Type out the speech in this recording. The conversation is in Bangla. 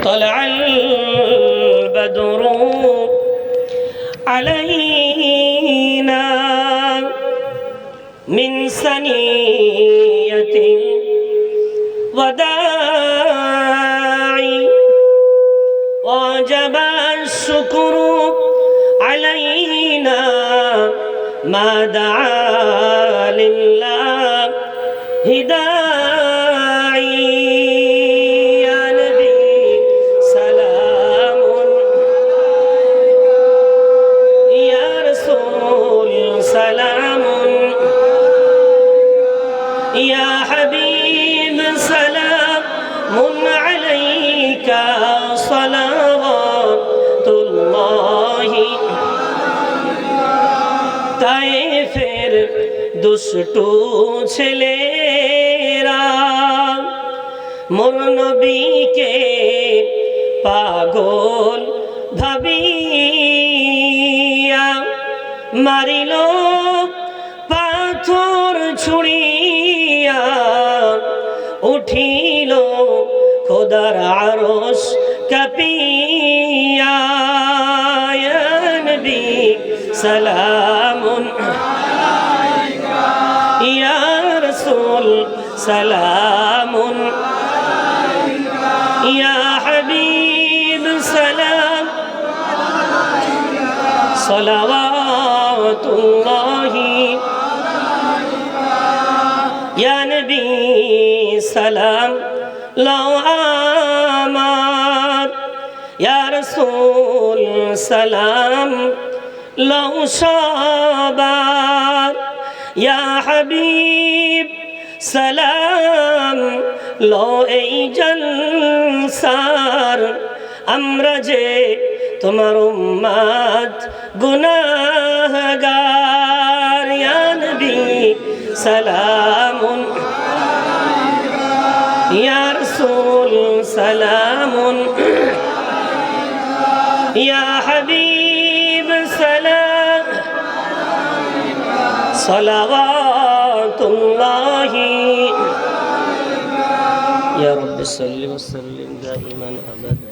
طلع البدر علينا من ثنية الوداع وجب الشكر علينا ما دعا لله داعي يا نبي سلام يا رسول سلام يا حبيب سلام عليك صلوات الله তায়েফের দুষ্টু ছেলেরা মোর নবীকে পাগল ভাবিয়া মারিল পাথর ছুঁড়িয়া উঠিল খোদার আরশ কাঁপিয়া ইয়া নবী সালামুন ইয়া রাসূল সালামুন ইয়া হাবিব সালাম সালাওয়াতুল্লাহি ইয়া নবী সালাম লাও আমার ইয়া রাসূল সালাম লাও সাবার ইয়া হাবিব সালাম লো এই জলসার আমরা যে তোমার উম্মত গুনাহগার ইয়া নবী সালামুন ইয়া রাসূল সালামুন ইয়া হাবিব সালাম সালাওয়াতুল্লাহি ইয়া রাব্বি সাল্লি ওয়া সাল্লিম দাইমান আবাদা